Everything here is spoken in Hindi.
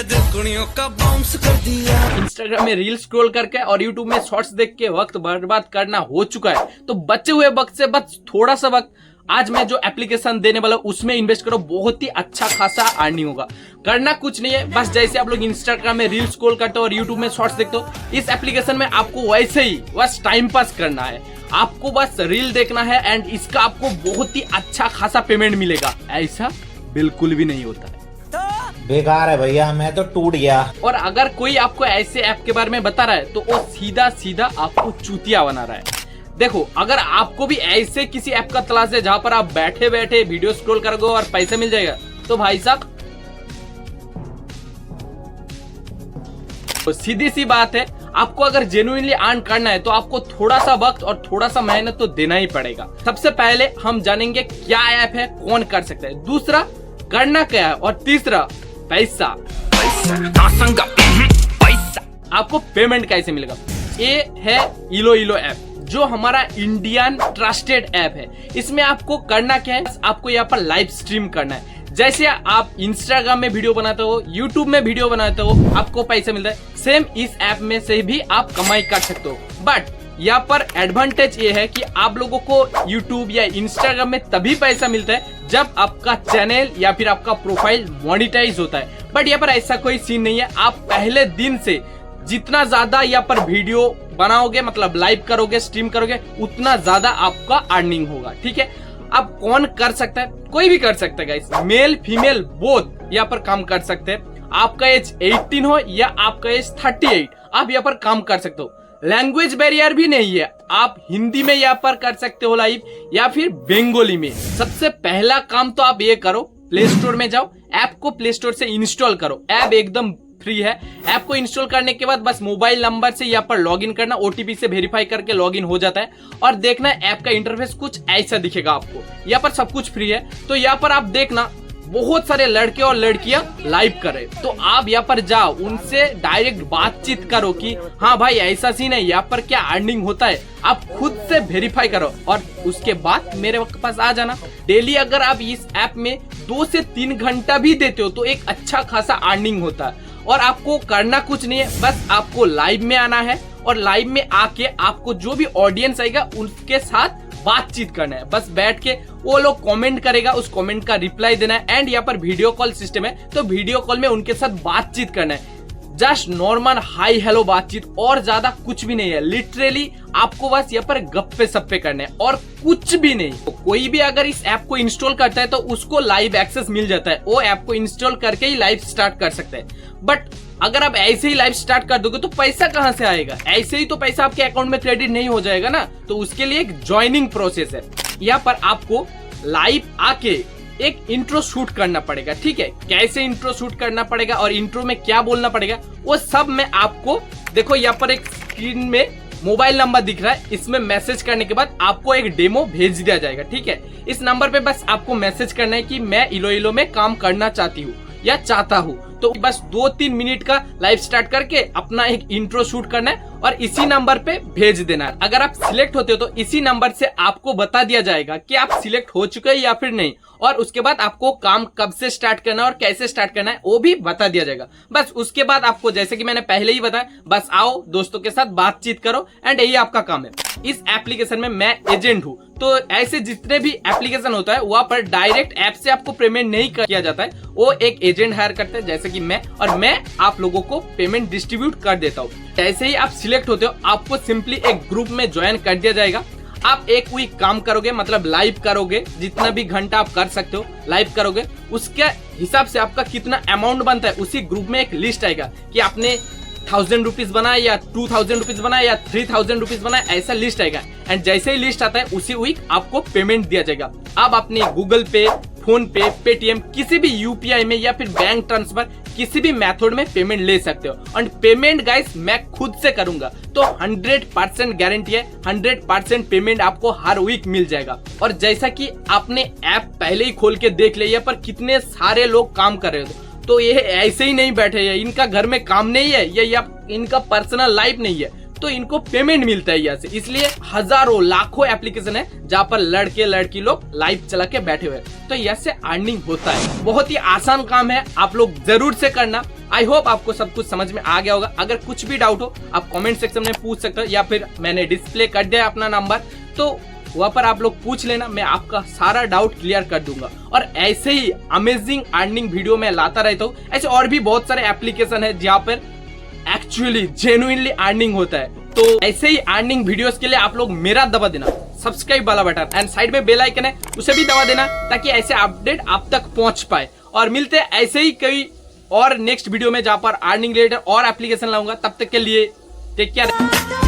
कुड़ियों का बाउंस कर दिया। इंस्टाग्राम में रील स्क्रॉल करके और यूट्यूब में शॉर्ट्स देख के वक्त बर्बाद करना हो चुका है, तो बचे हुए वक्त से बस थोड़ा सा वक्त आज मैं जो एप्लीकेशन देने वाला हूं उसमें इन्वेस्ट करो, बहुत ही अच्छा खासा अर्निंग होगा। करना कुछ नहीं है, बस जैसे आप लोग इंस्टाग्राम में रील स्क्रॉल करते हो और यूट्यूब में शॉर्ट्स देखते हो, इस एप्लीकेशन में आपको वैसे ही बस टाइम पास करना है। आपको बस रील देखना है एंड इसका आपको बहुत ही अच्छा खासा पेमेंट मिलेगा। ऐसा बिल्कुल भी नहीं होता है, बेकार है भैया, मैं तो टूट गया। और अगर कोई आपको ऐसे ऐप के बारे में बता रहा है तो वो सीधा सीधा आपको चूतिया बना रहा है। देखो, अगर आपको भी ऐसे किसी ऐप का तलाश है जहां पर आप बैठे बैठे वीडियो स्क्रॉल करोगे और पैसे मिल जाएगा, तो भाई साहब तो सीधी सी बात है, आपको अगर जेन्युइनली अर्न करना है तो आपको थोड़ा सा वक्त और थोड़ा सा मेहनत तो देना ही पड़ेगा। सबसे पहले हम जानेंगे क्या ऐप है, कौन कर सकता है, दूसरा करना क्या है, और तीसरा पैसा। आपको पेमेंट कैसे मिलेगा। ये है इलो ऐप, जो हमारा इंडियन ट्रस्टेड ऐप है। इसमें आपको करना क्या है, आपको यहाँ पर लाइव स्ट्रीम करना है। जैसे आप इंस्टाग्राम में वीडियो बनाते हो, यूट्यूब में वीडियो बनाते हो, आपको पैसा मिलता है, सेम इस ऐप में से भी आप कमाई कर सकते हो। बट यहाँ पर एडवांटेज ये है कि आप लोगों को यूट्यूब या इंस्टाग्राम में तभी पैसा मिलता है जब आपका चैनल या फिर आपका प्रोफाइल मोनेटाइज होता है। बट यहाँ पर ऐसा कोई सीन नहीं है। आप पहले दिन से जितना ज्यादा यहाँ पर वीडियो बनाओगे, मतलब लाइव करोगे, स्ट्रीम करोगे, उतना ज्यादा आपका अर्निंग होगा। ठीक है, अब कौन कर सकता है, कोई भी कर सकता है गाइस, मेल फीमेल बोथ यहाँ पर काम कर सकते हैं। आपका एज 18 हो या आपका एज 38, आप यहाँ पर काम कर सकते हो। लैंग्वेज बैरियर भी नहीं है, आप हिंदी में यहाँ पर कर सकते हो लाइव या फिर बंगाली में। सबसे पहला काम तो आप ये करो, प्ले स्टोर में जाओ, ऐप को प्ले स्टोर से इंस्टॉल करो। ऐप एकदम फ्री है। ऐप को इंस्टॉल करने के बाद बस मोबाइल नंबर से यहाँ पर लॉगिन करना, ओटीपी से वेरीफाई करके लॉगिन हो जाता है और देखना ऐप का इंटरफेस कुछ ऐसा दिखेगा आपको। यहाँ पर सब कुछ फ्री है, तो यहाँ पर आप देखना बहुत सारे लड़के और लड़कियां लाइव कर रहे, तो आप यहाँ पर जाओ, उनसे डायरेक्ट बातचीत करो कि हाँ भाई ऐसा सीन है, यहाँ पर क्या अर्निंग होता है, आप खुद से वेरीफाई करो और उसके बाद मेरे पास आ जाना। डेली अगर आप इस ऐप में 2 से 3 घंटा भी देते हो तो एक अच्छा खासा अर्निंग होता है। और आपको करना कुछ नहीं है, बस आपको लाइव में आना है और लाइव में आके आपको जो भी ऑडियंस आएगा उनके साथ बातचीत करना है। बस बैठ के वो लोग कमेंट करेगा, उस कमेंट का रिप्लाई देना है। एंड यहाँ पर वीडियो कॉल सिस्टम है, तो वीडियो कॉल में उनके साथ बातचीत करना है। जस्ट नॉर्मल हाई हेलो बातचीत, और ज्यादा कुछ भी नहीं है। लिटरली आपको बस यहाँ पर गप्पे सप्पे करने हैं और कुछ भी नहीं। तो कोई भी अगर इस ऐप को इंस्टॉल करता है तो उसको लाइव एक्सेस मिल जाता है, वो ऐप को इंस्टॉल करके ही लाइव स्टार्ट कर सकते हैं। बट अगर आप ऐसे ही लाइव स्टार्ट कर दोगे तो पैसा कहां से आएगा, ऐसे ही तो पैसा आपके अकाउंट में क्रेडिट नहीं हो जाएगा ना। तो उसके लिए एक ज्वाइनिंग प्रोसेस है। यहाँ पर आपको लाइव आके एक इंट्रो शूट करना पड़ेगा। ठीक है, कैसे इंट्रो शूट करना पड़ेगा और इंट्रो में क्या बोलना पड़ेगा वो सब मैं आपको, देखो यहाँ पर एक स्क्रीन में मोबाइल नंबर दिख रहा है, इसमें मैसेज करने के बाद आपको एक डेमो भेज दिया जाएगा। ठीक है, इस नंबर पे बस आपको मैसेज करना है कि मैं इलो में काम करना चाहती हूँ या चाहता हूँ। तो बस 2-3 मिनट का लाइव स्टार्ट करके अपना एक इंट्रो शूट करना है और इसी नंबर पे भेज देना है। अगर आप सिलेक्ट होते हो तो इसी नंबर से आपको बता दिया जाएगा कि आप सिलेक्ट हो चुके हैं या फिर नहीं, और उसके बाद आपको काम कब से स्टार्ट करना है और कैसे स्टार्ट करना है वो भी बता दिया जाएगा। बस उसके बाद आपको, जैसे कि मैंने पहले ही बताया, बस आओ दोस्तों के साथ बातचीत करो एंड यही आपका काम है। इस एप्लीकेशन में मैं एजेंट हूँ, तो ऐसे जितने भी एप्लीकेशन होता है वहां पर डायरेक्ट ऐप से आपको पेमेंट नहीं किया जाता है, वो एक एजेंट हायर करते हैं जैसे कि मैं, और मैं आप लोगों को पेमेंट डिस्ट्रीब्यूट कर देता हूँ। जैसे ही आप सिलेक्ट होते हो आपको सिंपली एक ग्रुप में ज्वाइन कर दिया जाएगा। आप एक वीक काम करोगे, मतलब लाइव करोगे, जितना भी घंटा आप कर सकते हो लाइव करोगे, उसके हिसाब से आपका कितना अमाउंट बनता है उसी ग्रुप में एक लिस्ट आएगा कि आपने 1000 रुपीज बनाया या 2000 रुपीज बनाया या 3000 रुपीज बनाया, ऐसा लिस्ट आएगा। एंड जैसे ही लिस्ट आता है उसी वीक आपको पेमेंट दिया जाएगा। आप अपने गूगल पे, फोन पे, पेटीएम, किसी भी यूपीआई में या फिर बैंक ट्रांसफर, किसी भी मेथड में पेमेंट ले सकते हो। और पेमेंट गाइस मैं खुद से करूंगा, तो 100% गारंटी है, 100% पेमेंट आपको हर वीक मिल जाएगा। और जैसा कि आपने ऐप पहले ही खोल के देख लिया पर कितने सारे लोग काम कर रहे हो, तो ये ऐसे ही नहीं बैठे हैं, इनका घर में काम नहीं है या इनका पर्सनल लाइफ नहीं है, तो इनको पेमेंट मिलता है यहाँ से। इसलिए हजारों लाखों एप्लीकेशन है जहाँ पर लड़के लड़की लोग लाइव चला के बैठे हुए हैं, तो यहाँ से अर्निंग होता है। बहुत ही आसान काम है, आप लोग जरूर से करना। आई होप आपको सब कुछ समझ में आ गया होगा। अगर कुछ भी डाउट हो आप कमेंट सेक्शन में पूछ सकते हो, या फिर मैंने डिस्प्ले कर दिया अपना नंबर, तो वहां पर आप लोग पूछ लेना, मैं आपका सारा डाउट क्लियर कर दूंगा। और ऐसे ही अमेजिंग अर्निंग वीडियो मैं लाता रहता हूँ। ऐसे और भी बहुत सारे एप्लीकेशन है जहाँ पर एक्चुअली जेन्युइनली अर्निंग होता है। तो ऐसे ही अर्निंग वीडियोस के लिए आप लोग मेरा दबा देना सब्सक्राइब वाला बटन, एंड साइड में बेल आइकन है उसे भी दबा देना, ताकि ऐसे अपडेट आप तक पहुंच पाए। और मिलते हैं ऐसे ही कई और नेक्स्ट वीडियो में जहां पर अर्निंग रिलेटेड और एप्लीकेशन लाऊंगा। तब तक के लिए टेक केयर।